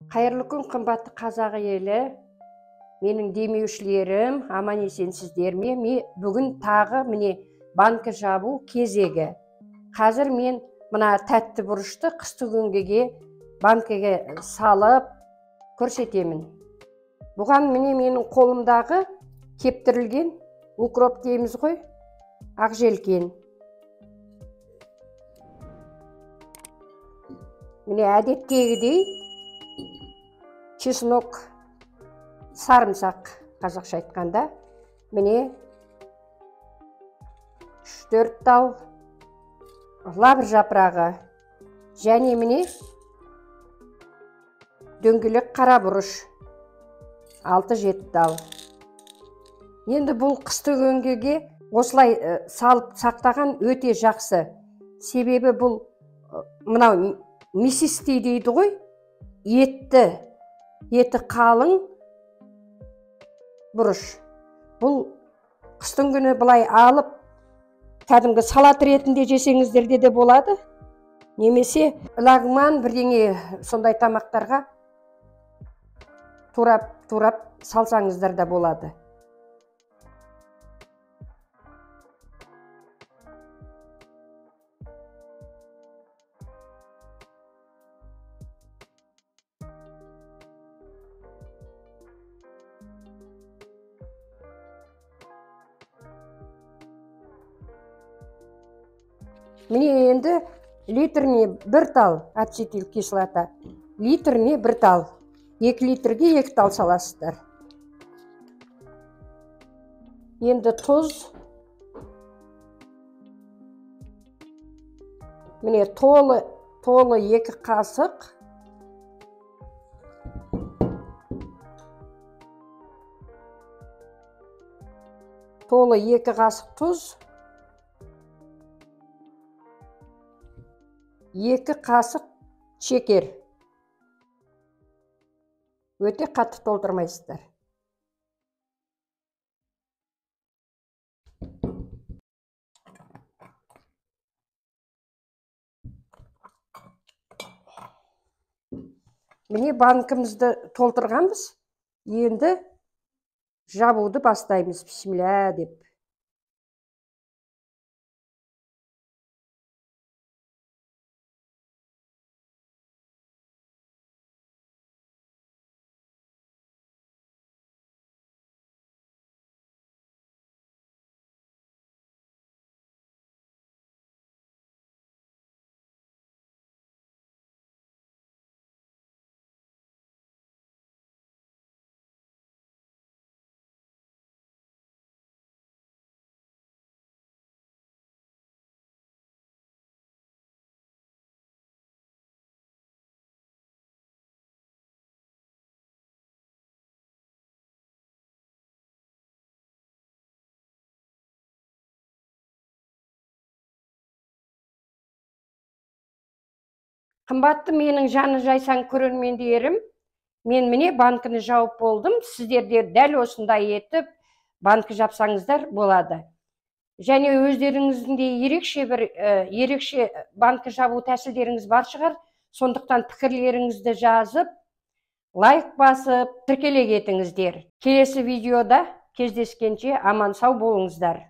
Қайырлы күн, қымбатты қазақ елі. Менің демеушілерім, аман есенсіздер ме? Бүгін тағы міне банкі жабу кезегі. Қазір мен мына тәтті бұрышты қыстыгүнгіге банкіге салып көрсетемін. Бұған міне менің қолымдағы кептірілген укроп дейміз ғой, ақжелкен. Міне әдеттегідей чеснок, сарымсақ қазақша айтқанда, міне 3-4 тал лавр жапырағы, және міне дөңгелек қара бұрыш 6-7 тал. Енді бұл қыстыгүнгіге осылай салып сақтаған өте жақсы. Себебі бұл мынау месистей дейді ғой, еті қалың бұрыш. Бұл қыстың күні былай алып, кәдімгі салат ретінде жесеңіздерде де болады. Немесе лагман бірдеңе сондай тамақтарға турап салсаңыздар да болады. Міне енді литріне 1 тал ацетил кислота, литріне 1 тал, 2 литрге 2 тал саласыздар. Енді тұз, міне толы 2 қасық, толы 2 қасық тұз, 2 қасық шекер. Өте қатты толтырмайсыздар. Міне банкімізді толтырғанбыз. Енді жабуды бастаймыз. Бисмилля деп. Қымбатты менің жаны жайсаң көрермендерім, мен міне банкіні жауып болдым. Сіздер де дәл осындай етіп банкі жапсаңыздар болады. Және өздеріңіздің де ерекше банкі жабу тәсілдеріңіз бар шығар. Сондықтан пікірлеріңізді жазып, лайк басып, тіркеле кетіңіздер. Келесі видеода кездескенше аман сау болыңыздар.